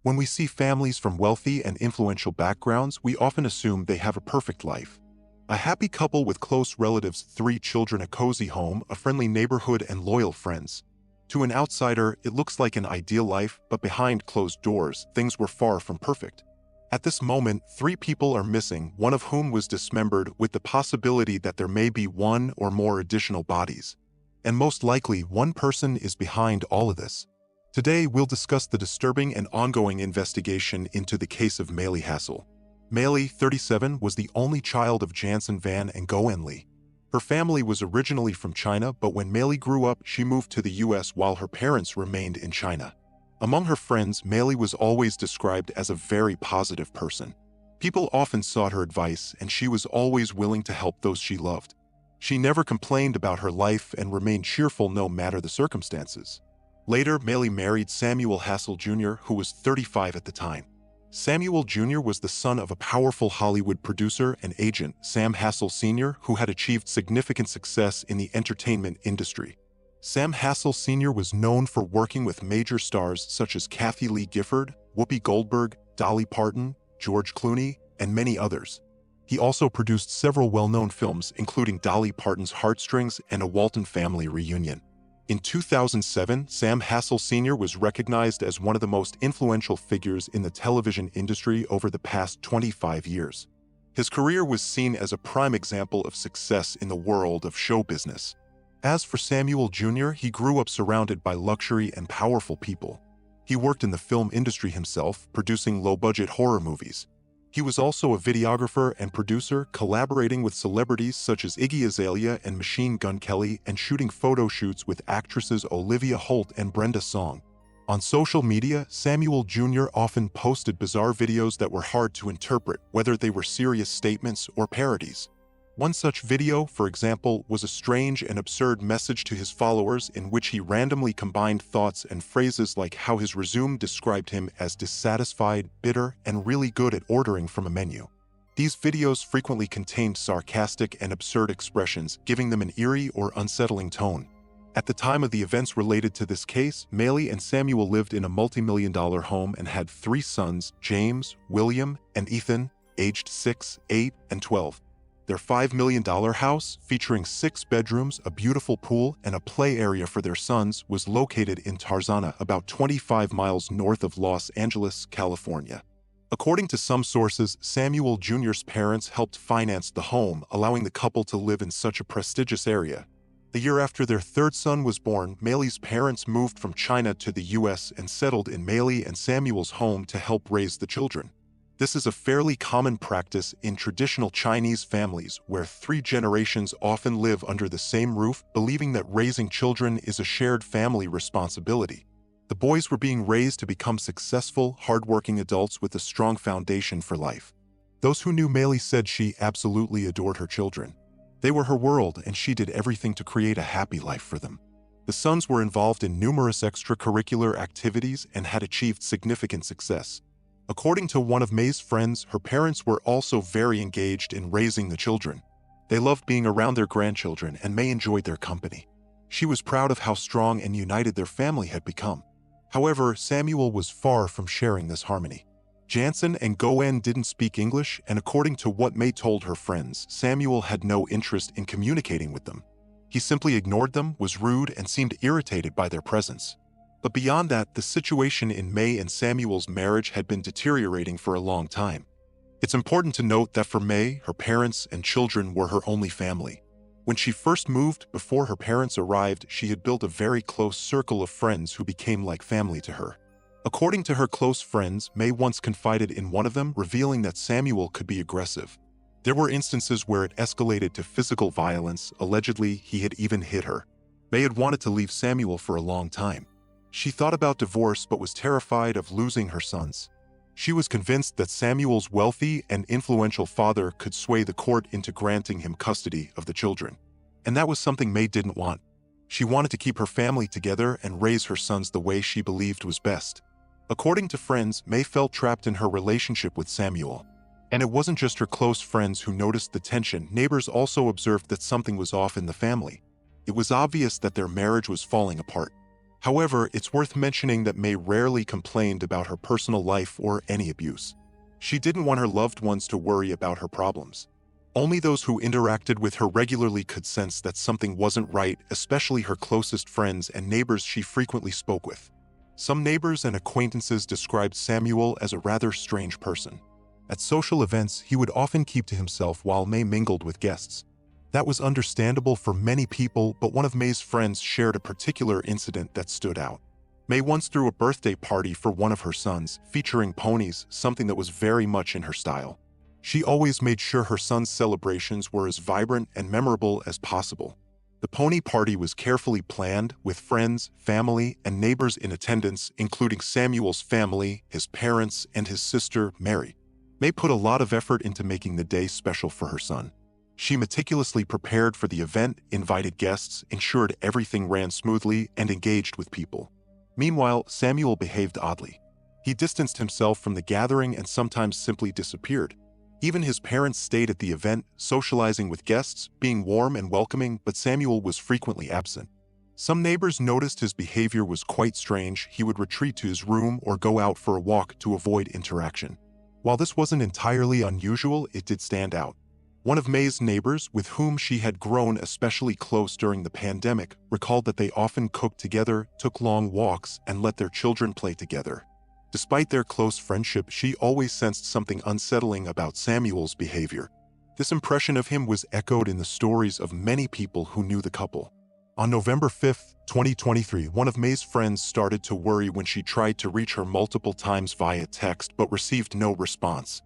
When we see families from wealthy and influential backgrounds, we often assume they have a perfect life. A happy couple with close relatives, 3 children, a cozy home, a friendly neighborhood, and loyal friends. To an outsider, it looks like an ideal life, but behind closed doors, things were far from perfect. At this moment, 3 people are missing, one of whom was dismembered, with the possibility that there may be 1 or more additional bodies. And most likely, one person is behind all of this. Today, we'll discuss the disturbing and ongoing investigation into the case of Maylee Hassel. Maylee, 37, was the only child of Jansen Van and Goen Lee. Her family was originally from China, but when Maylee grew up, she moved to the US while her parents remained in China. Among her friends, Maylee was always described as a very positive person. People often sought her advice, and she was always willing to help those she loved. She never complained about her life and remained cheerful no matter the circumstances. Later, Maylee married Samuel Hassel Jr., who was 35 at the time. Samuel Jr. was the son of a powerful Hollywood producer and agent, Sam Hassel Sr., who had achieved significant success in the entertainment industry. Sam Hassel Sr. was known for working with major stars such as Kathy Lee Gifford, Whoopi Goldberg, Dolly Parton, George Clooney, and many others. He also produced several well-known films, including Dolly Parton's Heartstrings and A Walton Family Reunion. In 2007, Sam Hassel Sr. was recognized as one of the most influential figures in the television industry over the past 25 years. His career was seen as a prime example of success in the world of show business. As for Samuel Jr., he grew up surrounded by luxury and powerful people. He worked in the film industry himself, producing low-budget horror movies. He was also a videographer and producer, collaborating with celebrities such as Iggy Azalea and Machine Gun Kelly and shooting photo shoots with actresses Olivia Holt and Brenda Song. On social media, Samuel Jr. often posted bizarre videos that were hard to interpret, whether they were serious statements or parodies. One such video, for example, was a strange and absurd message to his followers in which he randomly combined thoughts and phrases like how his resume described him as dissatisfied, bitter, and really good at ordering from a menu. These videos frequently contained sarcastic and absurd expressions, giving them an eerie or unsettling tone. At the time of the events related to this case, Maylee and Samuel lived in a multi-million-dollar home and had 3 sons, James, William, and Ethan, aged 6, 8, and 12. Their $5 million house, featuring 6 bedrooms, a beautiful pool, and a play area for their sons, was located in Tarzana, about 25 miles north of Los Angeles, California. According to some sources, Samuel Jr.'s parents helped finance the home, allowing the couple to live in such a prestigious area. The year after their 3rd son was born, Maylee's parents moved from China to the US and settled in Maylee and Samuel's home to help raise the children. This is a fairly common practice in traditional Chinese families where 3 generations often live under the same roof, believing that raising children is a shared family responsibility. The boys were being raised to become successful, hardworking adults with a strong foundation for life. Those who knew Maylee said she absolutely adored her children. They were her world, and she did everything to create a happy life for them. The sons were involved in numerous extracurricular activities and had achieved significant success. According to one of May's friends, her parents were also very engaged in raising the children. They loved being around their grandchildren and May enjoyed their company. She was proud of how strong and united their family had become. However, Samuel was far from sharing this harmony. Jansen and Goen didn't speak English, and according to what May told her friends, Samuel had no interest in communicating with them. He simply ignored them, was rude, and seemed irritated by their presence. But beyond that, the situation in May and Samuel's marriage had been deteriorating for a long time. It's important to note that for May, her parents and children were her only family. When she first moved, before her parents arrived, she had built a very close circle of friends who became like family to her. According to her close friends, May once confided in one of them, revealing that Samuel could be aggressive. There were instances where it escalated to physical violence. Allegedly, he had even hit her. May had wanted to leave Samuel for a long time. She thought about divorce but was terrified of losing her sons. She was convinced that Samuel's wealthy and influential father could sway the court into granting him custody of the children. And that was something May didn't want. She wanted to keep her family together and raise her sons the way she believed was best. According to friends, May felt trapped in her relationship with Samuel. And it wasn't just her close friends who noticed the tension. Neighbors also observed that something was off in the family. It was obvious that their marriage was falling apart. However, it's worth mentioning that May rarely complained about her personal life or any abuse. She didn't want her loved ones to worry about her problems. Only those who interacted with her regularly could sense that something wasn't right, especially her closest friends and neighbors she frequently spoke with. Some neighbors and acquaintances described Samuel as a rather strange person. At social events, he would often keep to himself while May mingled with guests. That was understandable for many people, but one of May's friends shared a particular incident that stood out. May once threw a birthday party for one of her sons, featuring ponies, something that was very much in her style. She always made sure her son's celebrations were as vibrant and memorable as possible. The pony party was carefully planned, with friends, family, and neighbors in attendance, including Samuel's family, his parents, and his sister, Mary. May put a lot of effort into making the day special for her son. She meticulously prepared for the event, invited guests, ensured everything ran smoothly, and engaged with people. Meanwhile, Samuel behaved oddly. He distanced himself from the gathering and sometimes simply disappeared. Even his parents stayed at the event, socializing with guests, being warm and welcoming, but Samuel was frequently absent. Some neighbors noticed his behavior was quite strange. He would retreat to his room or go out for a walk to avoid interaction. While this wasn't entirely unusual, it did stand out. One of May's neighbors, with whom she had grown especially close during the pandemic, recalled that they often cooked together, took long walks, and let their children play together. Despite their close friendship, she always sensed something unsettling about Samuel's behavior. This impression of him was echoed in the stories of many people who knew the couple. On November 5, 2023, one of May's friends started to worry when she tried to reach her multiple times via text but received no response.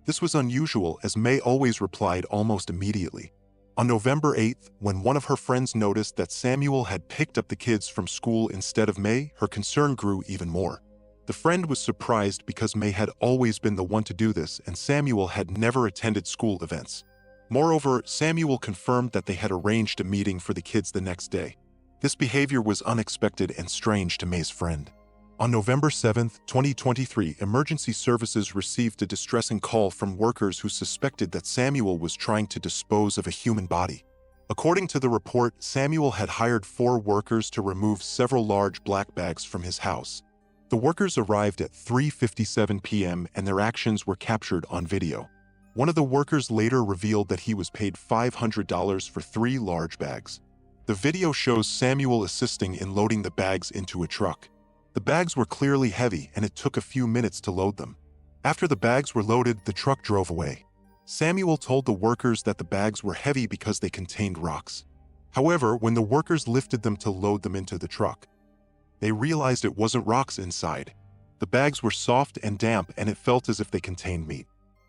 This was unusual, as May always replied almost immediately. On November 8th, when one of her friends noticed that Samuel had picked up the kids from school instead of May, her concern grew even more. The friend was surprised because May had always been the one to do this and Samuel had never attended school events. Moreover, Samuel confirmed that they had arranged a meeting for the kids the next day. This behavior was unexpected and strange to May's friend. On November 7, 2023, emergency services received a distressing call from workers who suspected that Samuel was trying to dispose of a human body. According to the report, Samuel had hired 4 workers to remove several large black bags from his house. The workers arrived at 3:57 p.m. and their actions were captured on video. One of the workers later revealed that he was paid $500 for 3 large bags. The video shows Samuel assisting in loading the bags into a truck. The bags were clearly heavy and it took a few minutes to load them. After the bags were loaded, the truck drove away. Samuel told the workers that the bags were heavy because they contained rocks. However, when the workers lifted them to load them into the truck, they realized it wasn't rocks inside. The bags were soft and damp and it felt as if they contained meat.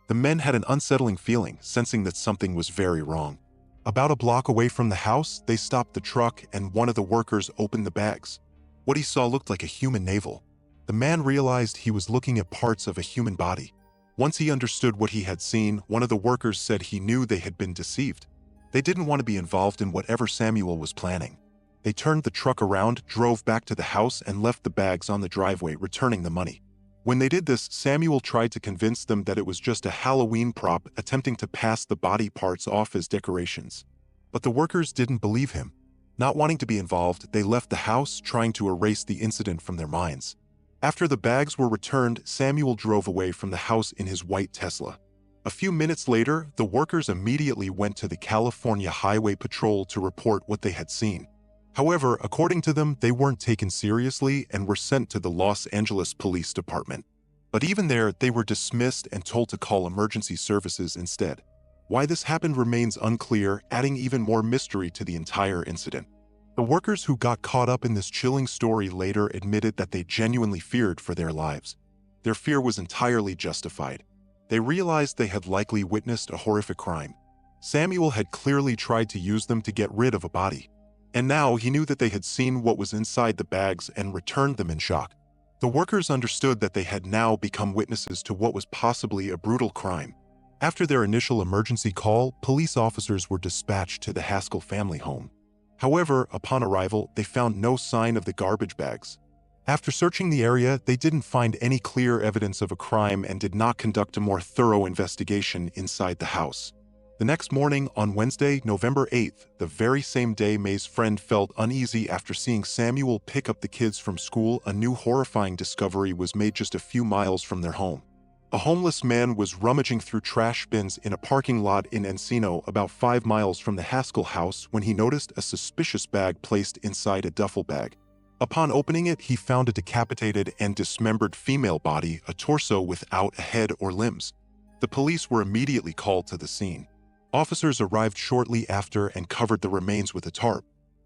The men had an unsettling feeling, sensing that something was very wrong. About a block away from the house, they stopped the truck and one of the workers opened the bags. What he saw looked like a human navel. The man realized he was looking at parts of a human body. Once he understood what he had seen, one of the workers said he knew they had been deceived. They didn't want to be involved in whatever Samuel was planning. They turned the truck around, drove back to the house, and left the bags on the driveway, returning the money. When they did this, Samuel tried to convince them that it was just a Halloween prop, attempting to pass the body parts off as decorations. But the workers didn't believe him. Not wanting to be involved, they left the house, trying to erase the incident from their minds. After the bags were returned, Samuel drove away from the house in his white Tesla. A few minutes later, the workers immediately went to the California Highway Patrol to report what they had seen. However, according to them, they weren't taken seriously and were sent to the Los Angeles Police Department. But even there, they were dismissed and told to call emergency services instead. Why this happened remains unclear, adding even more mystery to the entire incident. The workers who got caught up in this chilling story later admitted that they genuinely feared for their lives. Their fear was entirely justified. They realized they had likely witnessed a horrific crime. Samuel had clearly tried to use them to get rid of a body. And now he knew that they had seen what was inside the bags and returned them in shock. The workers understood that they had now become witnesses to what was possibly a brutal crime. After their initial emergency call, police officers were dispatched to the Haskell family home. However, upon arrival, they found no sign of the garbage bags. After searching the area, they didn't find any clear evidence of a crime and did not conduct a more thorough investigation inside the house. The next morning, on Wednesday, November 8th, the very same day May's friend felt uneasy after seeing Samuel pick up the kids from school, a new horrifying discovery was made just a few miles from their home. A homeless man was rummaging through trash bins in a parking lot in Encino, about 5 miles from the Haskell house, when he noticed a suspicious bag placed inside a duffel bag. Upon opening it, he found a decapitated and dismembered female body, a torso without a head or limbs. The police were immediately called to the scene. Officers arrived shortly after and covered the remains with a tarp.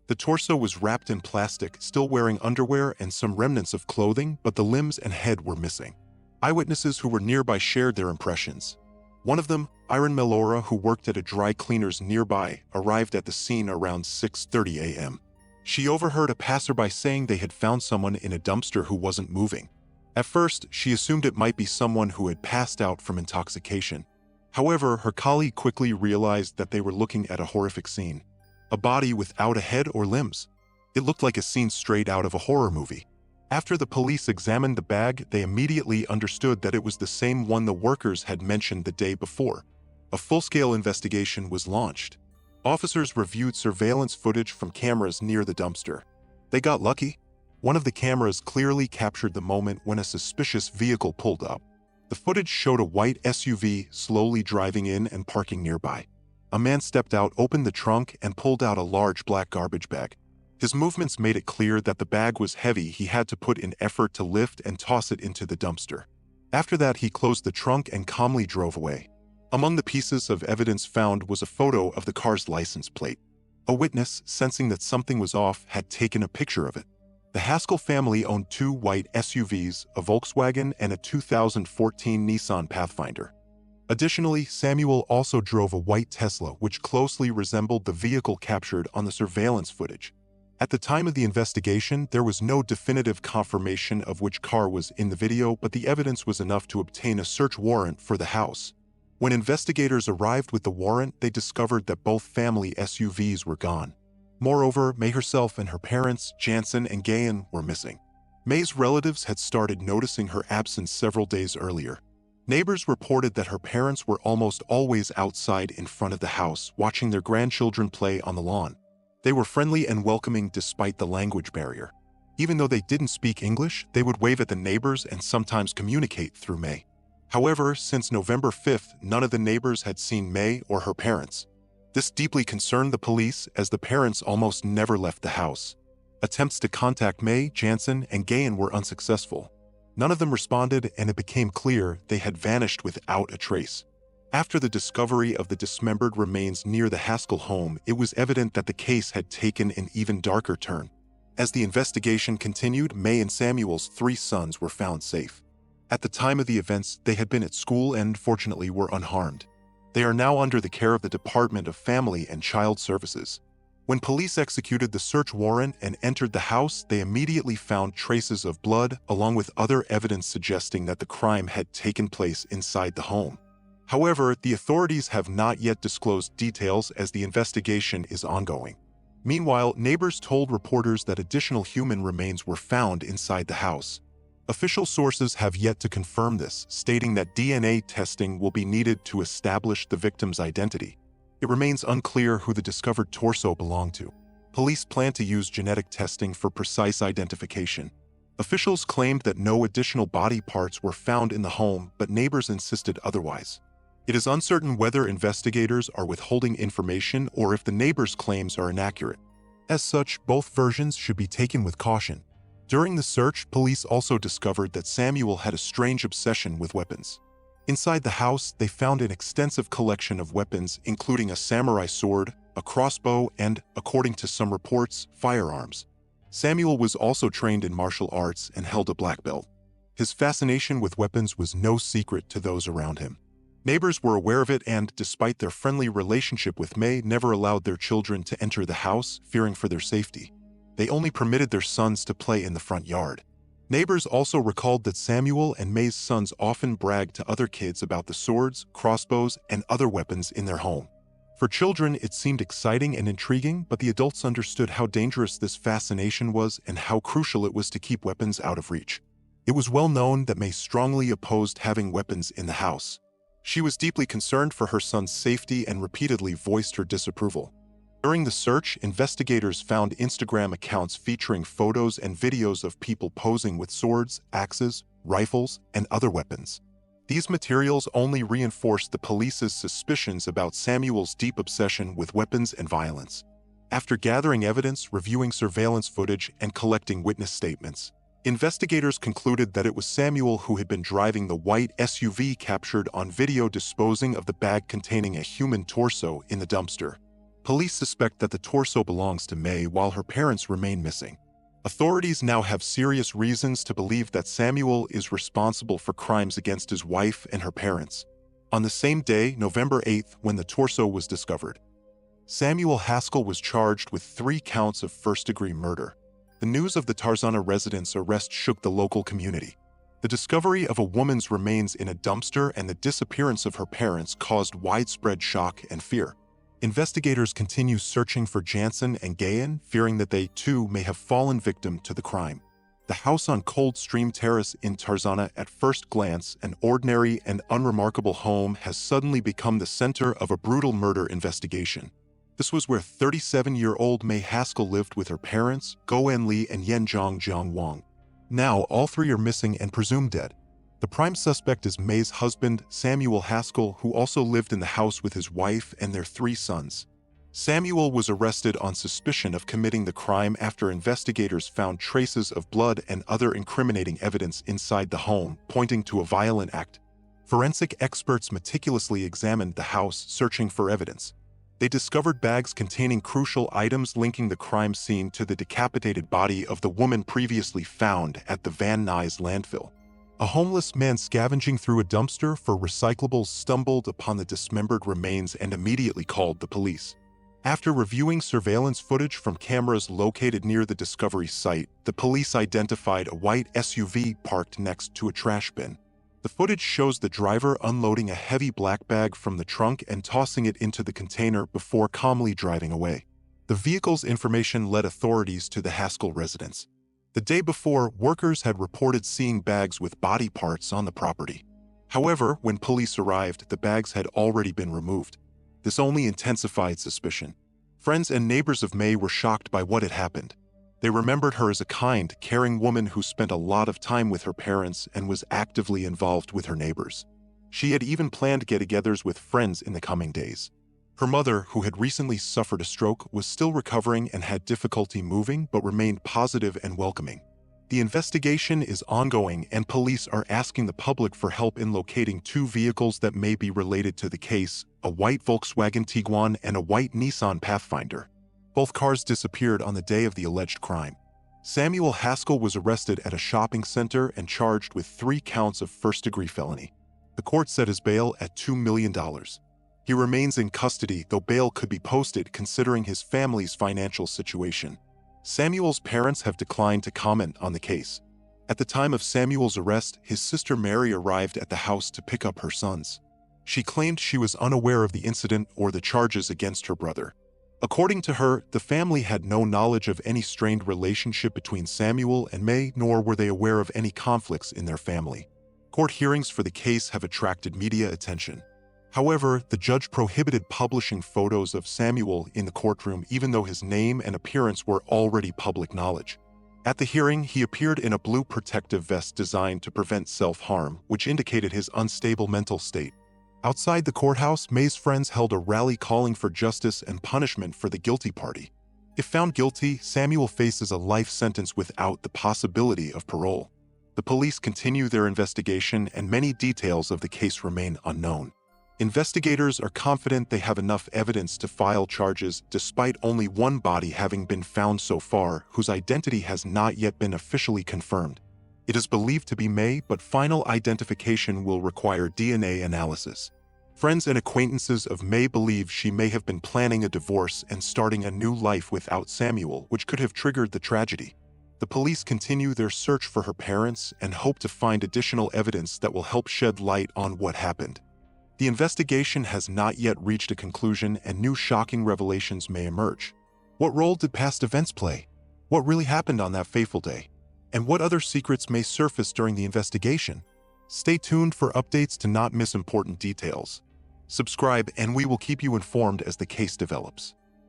The torso was wrapped in plastic, still wearing underwear and some remnants of clothing, but the limbs and head were missing. Eyewitnesses who were nearby shared their impressions. One of them, Irene Melora, who worked at a dry cleaners nearby, arrived at the scene around 6:30 a.m. She overheard a passerby saying they had found someone in a dumpster who wasn't moving. At first, she assumed it might be someone who had passed out from intoxication. However, her colleague quickly realized that they were looking at a horrific scene. A body without a head or limbs. It looked like a scene straight out of a horror movie. After the police examined the bag, they immediately understood that it was the same one the workers had mentioned the day before. A full-scale investigation was launched. Officers reviewed surveillance footage from cameras near the dumpster. They got lucky. One of the cameras clearly captured the moment when a suspicious vehicle pulled up. The footage showed a white SUV slowly driving in and parking nearby. A man stepped out, opened the trunk, and pulled out a large black garbage bag. His movements made it clear that the bag was heavy. He had to put in effort to lift and toss it into the dumpster. After that, he closed the trunk and calmly drove away. Among the pieces of evidence found was a photo of the car's license plate. A witness, sensing that something was off, had taken a picture of it. The Haskell family owned 2 white SUVs, a Volkswagen and a 2014 Nissan Pathfinder. Additionally, Samuel also drove a white Tesla, which closely resembled the vehicle captured on the surveillance footage. At the time of the investigation, there was no definitive confirmation of which car was in the video, but the evidence was enough to obtain a search warrant for the house. When investigators arrived with the warrant, they discovered that both family SUVs were gone. Moreover, May herself and her parents, Jansen and Gayan, were missing. May's relatives had started noticing her absence several days earlier. Neighbors reported that her parents were almost always outside in front of the house, watching their grandchildren play on the lawn. They were friendly and welcoming despite the language barrier. Even though they didn't speak English, they would wave at the neighbors and sometimes communicate through May. However, since November 5th, none of the neighbors had seen May or her parents. This deeply concerned the police, as the parents almost never left the house. Attempts to contact May, Jansen, and Gayan were unsuccessful. None of them responded, and it became clear they had vanished without a trace. After the discovery of the dismembered remains near the Haskell home, it was evident that the case had taken an even darker turn. As the investigation continued, May and Samuel's 3 sons were found safe. At the time of the events, they had been at school and, fortunately, were unharmed. They are now under the care of the Department of Family and Child Services. When police executed the search warrant and entered the house, they immediately found traces of blood, along with other evidence suggesting that the crime had taken place inside the home. However, the authorities have not yet disclosed details as the investigation is ongoing. Meanwhile, neighbors told reporters that additional human remains were found inside the house. Official sources have yet to confirm this, stating that DNA testing will be needed to establish the victim's identity. It remains unclear who the discovered torso belonged to. Police plan to use genetic testing for precise identification. Officials claimed that no additional body parts were found in the home, but neighbors insisted otherwise. It is uncertain whether investigators are withholding information or if the neighbors' claims are inaccurate. As such, both versions should be taken with caution. During the search, police also discovered that Samuel had a strange obsession with weapons. Inside the house, they found an extensive collection of weapons, including a samurai sword, a crossbow, and, according to some reports, firearms. Samuel was also trained in martial arts and held a black belt. His fascination with weapons was no secret to those around him. Neighbors were aware of it and, despite their friendly relationship with May, never allowed their children to enter the house, fearing for their safety. They only permitted their sons to play in the front yard. Neighbors also recalled that Samuel and May's sons often bragged to other kids about the swords, crossbows, and other weapons in their home. For children, it seemed exciting and intriguing, but the adults understood how dangerous this fascination was and how crucial it was to keep weapons out of reach. It was well known that May strongly opposed having weapons in the house. She was deeply concerned for her son's safety and repeatedly voiced her disapproval. During the search, investigators found Instagram accounts featuring photos and videos of people posing with swords, axes, rifles, and other weapons. These materials only reinforced the police's suspicions about Samuel's deep obsession with weapons and violence. After gathering evidence, reviewing surveillance footage, and collecting witness statements, investigators concluded that it was Samuel who had been driving the white SUV captured on video disposing of the bag containing a human torso in the dumpster. Police suspect that the torso belongs to May while her parents remain missing. Authorities now have serious reasons to believe that Samuel is responsible for crimes against his wife and her parents. On the same day, November 8th, when the torso was discovered, Samuel Haskell was charged with 3 counts of first-degree murder. The news of the Tarzana resident's arrest shook the local community. The discovery of a woman's remains in a dumpster and the disappearance of her parents caused widespread shock and fear. Investigators continue searching for Jansen and Gayan, fearing that they, too, may have fallen victim to the crime. The house on Coldstream Terrace in Tarzana, at first glance an ordinary and unremarkable home, has suddenly become the center of a brutal murder investigation. This was where 37-year-old May Haskell lived with her parents, Goen Lee and Jiang Wang. Now, all 3 are missing and presumed dead. The prime suspect is May's husband, Samuel Haskell, who also lived in the house with his wife and their 3 sons. Samuel was arrested on suspicion of committing the crime after investigators found traces of blood and other incriminating evidence inside the home, pointing to a violent act. Forensic experts meticulously examined the house, searching for evidence. They discovered bags containing crucial items linking the crime scene to the decapitated body of the woman previously found at the Van Nuys landfill. A homeless man scavenging through a dumpster for recyclables stumbled upon the dismembered remains and immediately called the police. After reviewing surveillance footage from cameras located near the discovery site, the police identified a white SUV parked next to a trash bin. The footage shows the driver unloading a heavy black bag from the trunk and tossing it into the container before calmly driving away. The vehicle's information led authorities to the Haskell residence. The day before, workers had reported seeing bags with body parts on the property. However, when police arrived, the bags had already been removed. This only intensified suspicion. Friends and neighbors of May were shocked by what had happened. They remembered her as a kind, caring woman who spent a lot of time with her parents and was actively involved with her neighbors. She had even planned get-togethers with friends in the coming days. Her mother, who had recently suffered a stroke, was still recovering and had difficulty moving but remained positive and welcoming. The investigation is ongoing and police are asking the public for help in locating 2 vehicles that may be related to the case, a white Volkswagen Tiguan and a white Nissan Pathfinder. Both cars disappeared on the day of the alleged crime. Samuel Haskell was arrested at a shopping center and charged with 3 counts of first-degree felony. The court set his bail at $2 million. He remains in custody, though bail could be posted considering his family's financial situation. Samuel's parents have declined to comment on the case. At the time of Samuel's arrest, his sister Mary arrived at the house to pick up her sons. She claimed she was unaware of the incident or the charges against her brother. According to her, the family had no knowledge of any strained relationship between Samuel and May, nor were they aware of any conflicts in their family. Court hearings for the case have attracted media attention. However, the judge prohibited publishing photos of Samuel in the courtroom even though his name and appearance were already public knowledge. At the hearing, he appeared in a blue protective vest designed to prevent self-harm, which indicated his unstable mental state. Outside the courthouse, May's friends held a rally calling for justice and punishment for the guilty party. If found guilty, Samuel faces a life sentence without the possibility of parole. The police continue their investigation and many details of the case remain unknown. Investigators are confident they have enough evidence to file charges despite only 1 body having been found so far, whose identity has not yet been officially confirmed. It is believed to be May, but final identification will require DNA analysis. Friends and acquaintances of May believe she may have been planning a divorce and starting a new life without Samuel, which could have triggered the tragedy. The police continue their search for her parents and hope to find additional evidence that will help shed light on what happened. The investigation has not yet reached a conclusion and new shocking revelations may emerge. What role did past events play? What really happened on that fateful day? And what other secrets may surface during the investigation? Stay tuned for updates to not miss important details. Subscribe and we will keep you informed as the case develops.